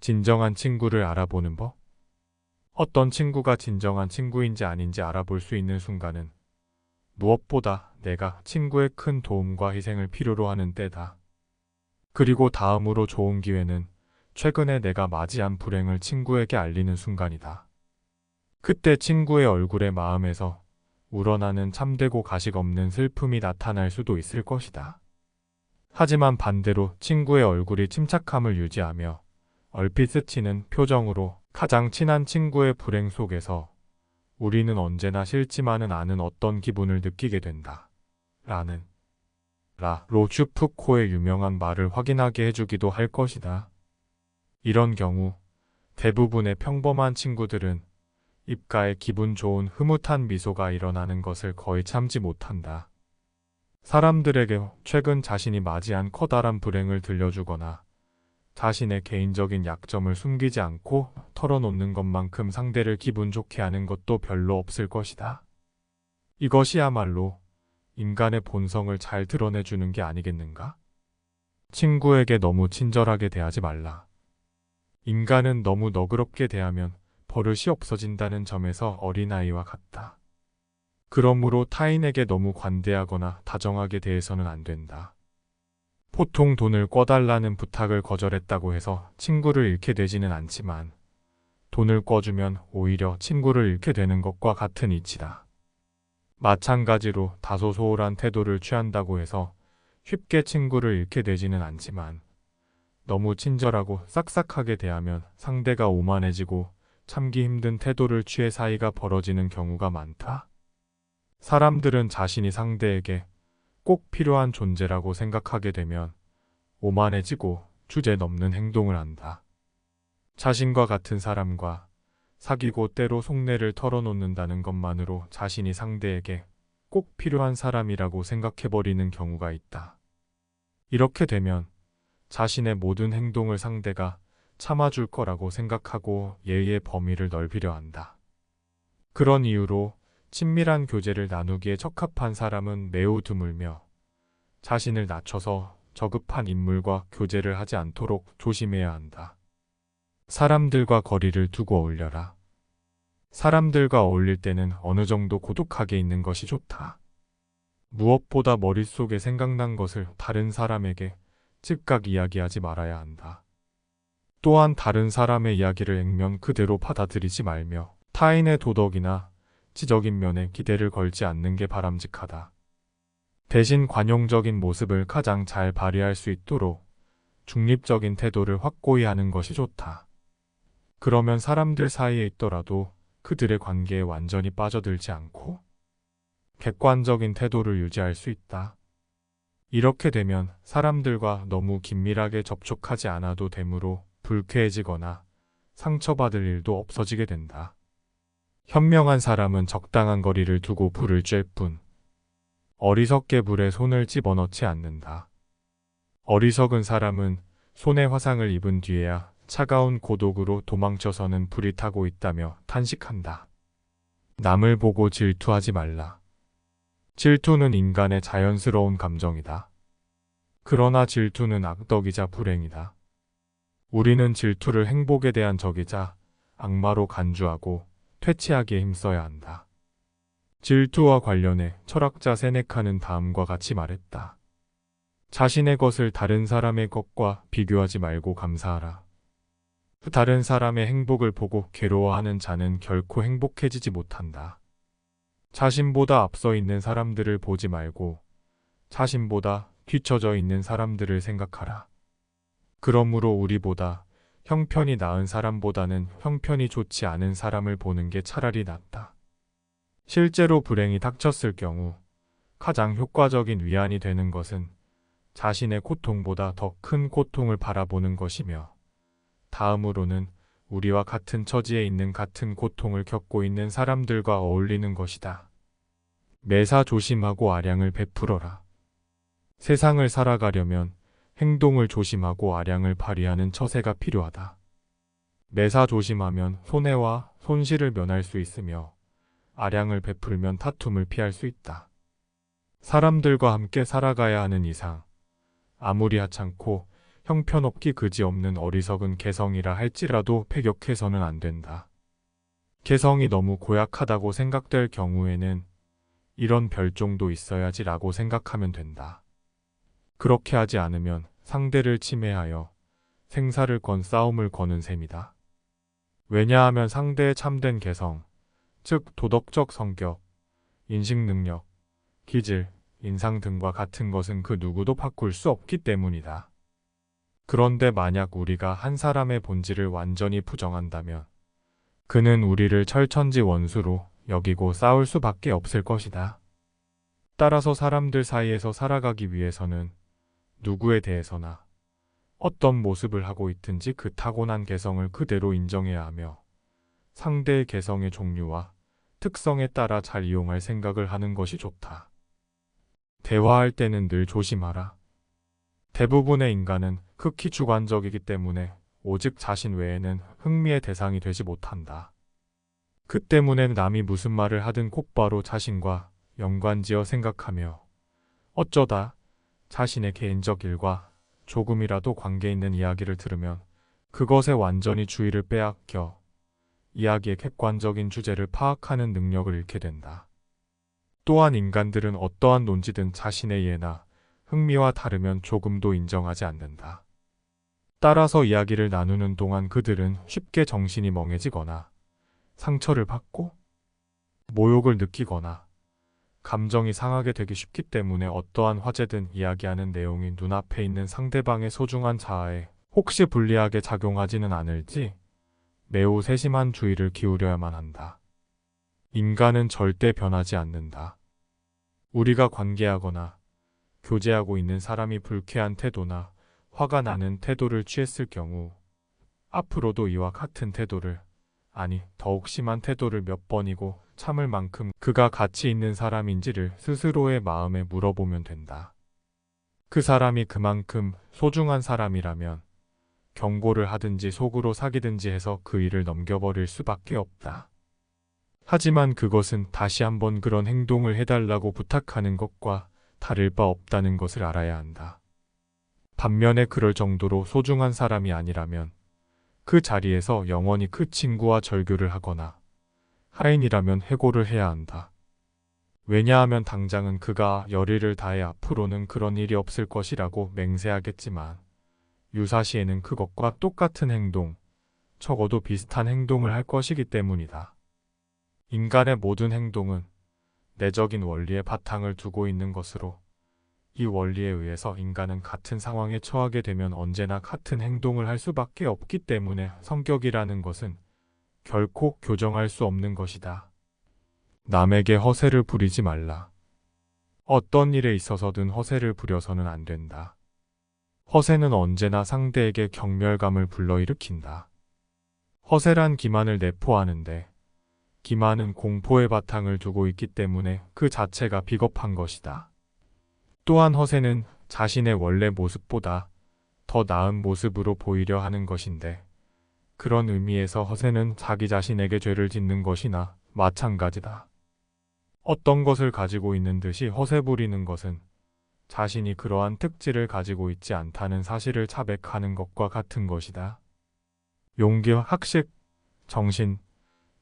진정한 친구를 알아보는 법? 어떤 친구가 진정한 친구인지 아닌지 알아볼 수 있는 순간은 무엇보다 내가 친구의 큰 도움과 희생을 필요로 하는 때다. 그리고 다음으로 좋은 기회는 최근에 내가 맞이한 불행을 친구에게 알리는 순간이다. 그때 친구의 얼굴에 마음에서 우러나는 참되고 가식 없는 슬픔이 나타날 수도 있을 것이다. 하지만 반대로 친구의 얼굴이 침착함을 유지하며 얼핏 스치는 표정으로 가장 친한 친구의 불행 속에서 우리는 언제나 싫지만은 않은 어떤 기분을 느끼게 된다. 라는 로슈프코의 유명한 말을 확인하게 해주기도 할 것이다. 이런 경우 대부분의 평범한 친구들은 입가에 기분 좋은 흐뭇한 미소가 일어나는 것을 거의 참지 못한다. 사람들에게 최근 자신이 맞이한 커다란 불행을 들려주거나 자신의 개인적인 약점을 숨기지 않고 털어놓는 것만큼 상대를 기분 좋게 하는 것도 별로 없을 것이다. 이것이야말로 인간의 본성을 잘 드러내주는 게 아니겠는가? 친구에게 너무 친절하게 대하지 말라. 인간은 너무 너그럽게 대하면 버릇이 없어진다는 점에서 어린아이와 같다. 그러므로 타인에게 너무 관대하거나 다정하게 대해서는 안 된다. 보통 돈을 꿔달라는 부탁을 거절했다고 해서 친구를 잃게 되지는 않지만 돈을 꿔주면 오히려 친구를 잃게 되는 것과 같은 이치다. 마찬가지로 다소 소홀한 태도를 취한다고 해서 쉽게 친구를 잃게 되지는 않지만 너무 친절하고 싹싹하게 대하면 상대가 오만해지고 참기 힘든 태도를 취해 사이가 벌어지는 경우가 많다. 사람들은 자신이 상대에게 꼭 필요한 존재라고 생각하게 되면 오만해지고 주제 넘는 행동을 한다. 자신과 같은 사람과 사귀고 때로 속내를 털어놓는다는 것만으로 자신이 상대에게 꼭 필요한 사람이라고 생각해버리는 경우가 있다. 이렇게 되면 자신의 모든 행동을 상대가 참아줄 거라고 생각하고 예의의 범위를 넓히려 한다. 그런 이유로 친밀한 교제를 나누기에 적합한 사람은 매우 드물며 자신을 낮춰서 저급한 인물과 교제를 하지 않도록 조심해야 한다. 사람들과 거리를 두고 어울려라. 사람들과 어울릴 때는 어느 정도 고독하게 있는 것이 좋다. 무엇보다 머릿속에 생각난 것을 다른 사람에게 즉각 이야기하지 말아야 한다. 또한 다른 사람의 이야기를 액면 그대로 받아들이지 말며 타인의 도덕이나 지적인 면에 기대를 걸지 않는 게 바람직하다. 대신 관용적인 모습을 가장 잘 발휘할 수 있도록 중립적인 태도를 확고히 하는 것이 좋다. 그러면 사람들 사이에 있더라도 그들의 관계에 완전히 빠져들지 않고 객관적인 태도를 유지할 수 있다. 이렇게 되면 사람들과 너무 긴밀하게 접촉하지 않아도 되므로 불쾌해지거나 상처받을 일도 없어지게 된다. 현명한 사람은 적당한 거리를 두고 불을 쬐 뿐 어리석게 불에 손을 집어넣지 않는다. 어리석은 사람은 손에 화상을 입은 뒤에야 차가운 고독으로 도망쳐서는 불이 타고 있다며 탄식한다. 남을 보고 질투하지 말라. 질투는 인간의 자연스러운 감정이다. 그러나 질투는 악덕이자 불행이다. 우리는 질투를 행복에 대한 적이자 악마로 간주하고 퇴치하기에 힘써야 한다. 질투와 관련해 철학자 세네카는 다음과 같이 말했다. 자신의 것을 다른 사람의 것과 비교하지 말고 감사하라. 다른 사람의 행복을 보고 괴로워하는 자는 결코 행복해지지 못한다. 자신보다 앞서 있는 사람들을 보지 말고 자신보다 뒤처져 있는 사람들을 생각하라. 그러므로 우리보다 형편이 나은 사람보다는 형편이 좋지 않은 사람을 보는 게 차라리 낫다. 실제로 불행이 닥쳤을 경우 가장 효과적인 위안이 되는 것은 자신의 고통보다 더 큰 고통을 바라보는 것이며 다음으로는 우리와 같은 처지에 있는 같은 고통을 겪고 있는 사람들과 어울리는 것이다. 매사 조심하고 아량을 베풀어라. 세상을 살아가려면 행동을 조심하고 아량을 발휘하는 처세가 필요하다. 매사 조심하면 손해와 손실을 면할 수 있으며 아량을 베풀면 다툼을 피할 수 있다. 사람들과 함께 살아가야 하는 이상 아무리 하찮고 형편없기 그지없는 어리석은 개성이라 할지라도 패격해서는 안 된다. 개성이 너무 고약하다고 생각될 경우에는 이런 별종도 있어야지라고 생각하면 된다. 그렇게 하지 않으면 상대를 침해하여 생사를 건 싸움을 거는 셈이다. 왜냐하면 상대의 참된 개성, 즉 도덕적 성격, 인식 능력, 기질, 인상 등과 같은 것은 그 누구도 바꿀 수 없기 때문이다. 그런데 만약 우리가 한 사람의 본질을 완전히 부정한다면 그는 우리를 철천지 원수로 여기고 싸울 수밖에 없을 것이다. 따라서 사람들 사이에서 살아가기 위해서는 누구에 대해서나 어떤 모습을 하고 있든지 그 타고난 개성을 그대로 인정해야 하며 상대의 개성의 종류와 특성에 따라 잘 이용할 생각을 하는 것이 좋다. 대화할 때는 늘 조심하라. 대부분의 인간은 극히 주관적이기 때문에 오직 자신 외에는 흥미의 대상이 되지 못한다. 그 때문에 남이 무슨 말을 하든 곧바로 자신과 연관지어 생각하며 어쩌다 자신의 개인적 일과 조금이라도 관계 있는 이야기를 들으면 그것에 완전히 주의를 빼앗겨 이야기의 객관적인 주제를 파악하는 능력을 잃게 된다. 또한 인간들은 어떠한 논지든 자신의 예나 흥미와 다르면 조금도 인정하지 않는다. 따라서 이야기를 나누는 동안 그들은 쉽게 정신이 멍해지거나 상처를 받고 모욕을 느끼거나 감정이 상하게 되기 쉽기 때문에 어떠한 화제든 이야기하는 내용이 눈앞에 있는 상대방의 소중한 자아에 혹시 불리하게 작용하지는 않을지 매우 세심한 주의를 기울여야만 한다. 인간은 절대 변하지 않는다. 우리가 관계하거나 교제하고 있는 사람이 불쾌한 태도나 화가 나는 태도를 취했을 경우 앞으로도 이와 같은 태도를, 아니 더욱 심한 태도를 몇 번이고 참을 만큼 그가 가치 있는 사람인지를 스스로의 마음에 물어보면 된다. 그 사람이 그만큼 소중한 사람이라면 경고를 하든지 속으로 사귀든지 해서 그 일을 넘겨버릴 수밖에 없다. 하지만 그것은 다시 한번 그런 행동을 해달라고 부탁하는 것과 다를 바 없다는 것을 알아야 한다. 반면에 그럴 정도로 소중한 사람이 아니라면 그 자리에서 영원히 그 친구와 절교를 하거나 하인이라면 해고를 해야 한다. 왜냐하면 당장은 그가 열의를 다해 앞으로는 그런 일이 없을 것이라고 맹세하겠지만 유사시에는 그것과 똑같은 행동, 적어도 비슷한 행동을 할 것이기 때문이다. 인간의 모든 행동은 내적인 원리에 바탕을 두고 있는 것으로 이 원리에 의해서 인간은 같은 상황에 처하게 되면 언제나 같은 행동을 할 수밖에 없기 때문에 성격이라는 것은 결코 교정할 수 없는 것이다. 남에게 허세를 부리지 말라. 어떤 일에 있어서든 허세를 부려서는 안 된다. 허세는 언제나 상대에게 경멸감을 불러일으킨다. 허세란 기만을 내포하는데 기만은 공포의 바탕을 두고 있기 때문에 그 자체가 비겁한 것이다. 또한 허세는 자신의 원래 모습보다 더 나은 모습으로 보이려 하는 것인데 그런 의미에서 허세는 자기 자신에게 죄를 짓는 것이나 마찬가지다. 어떤 것을 가지고 있는 듯이 허세 부리는 것은 자신이 그러한 특질을 가지고 있지 않다는 사실을 자백하는 것과 같은 것이다. 용기와 학식, 정신,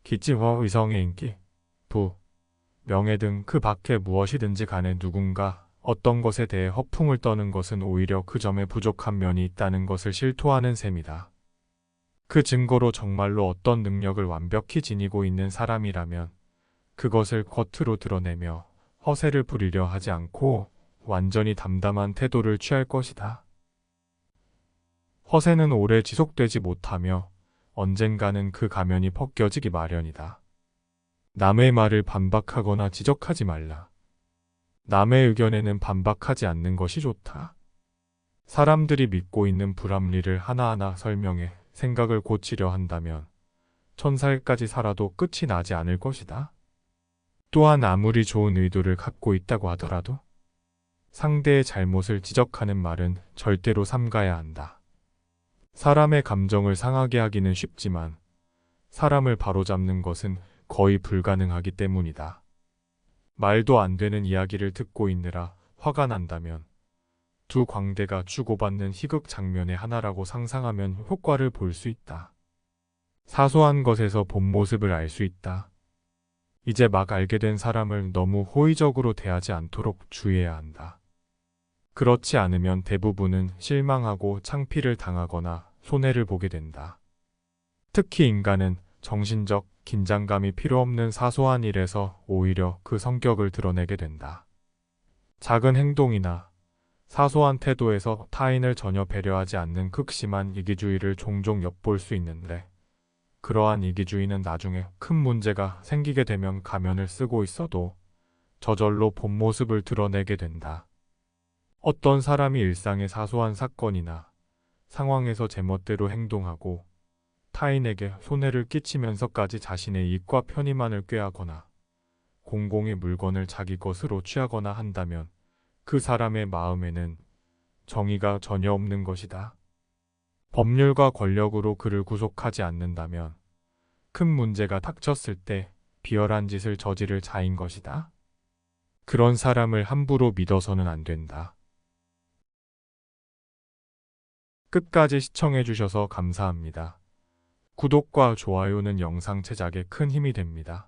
기치와 의성의 인기, 부, 명예 등 그 밖에 무엇이든지 간에 누군가 어떤 것에 대해 허풍을 떠는 것은 오히려 그 점에 부족한 면이 있다는 것을 실토하는 셈이다. 그 증거로 정말로 어떤 능력을 완벽히 지니고 있는 사람이라면 그것을 겉으로 드러내며 허세를 부리려 하지 않고 완전히 담담한 태도를 취할 것이다. 허세는 오래 지속되지 못하며 언젠가는 그 가면이 벗겨지기 마련이다. 남의 말을 반박하거나 지적하지 말라. 남의 의견에는 반박하지 않는 것이 좋다. 사람들이 믿고 있는 불합리를 하나하나 설명해 생각을 고치려 한다면 1000살까지 살아도 끝이 나지 않을 것이다. 또한 아무리 좋은 의도를 갖고 있다고 하더라도 상대의 잘못을 지적하는 말은 절대로 삼가야 한다. 사람의 감정을 상하게 하기는 쉽지만 사람을 바로잡는 것은 거의 불가능하기 때문이다. 말도 안 되는 이야기를 듣고 있느라 화가 난다면 두 광대가 주고받는 희극 장면의 하나라고 상상하면 효과를 볼 수 있다. 사소한 것에서 본 모습을 알 수 있다. 이제 막 알게 된 사람을 너무 호의적으로 대하지 않도록 주의해야 한다. 그렇지 않으면 대부분은 실망하고 창피를 당하거나 손해를 보게 된다. 특히 인간은 정신적 긴장감이 필요 없는 사소한 일에서 오히려 그 성격을 드러내게 된다. 작은 행동이나 사소한 태도에서 타인을 전혀 배려하지 않는 극심한 이기주의를 종종 엿볼 수 있는데, 그러한 이기주의는 나중에 큰 문제가 생기게 되면 가면을 쓰고 있어도 저절로 본 모습을 드러내게 된다. 어떤 사람이 일상의 사소한 사건이나 상황에서 제멋대로 행동하고 타인에게 손해를 끼치면서까지 자신의 이익과 편의만을 꾀하거나 공공의 물건을 자기 것으로 취하거나 한다면 그 사람의 마음에는 정의가 전혀 없는 것이다. 법률과 권력으로 그를 구속하지 않는다면 큰 문제가 닥쳤을 때 비열한 짓을 저지를 자인 것이다. 그런 사람을 함부로 믿어서는 안 된다. 끝까지 시청해 주셔서 감사합니다. 구독과 좋아요는 영상 제작에 큰 힘이 됩니다.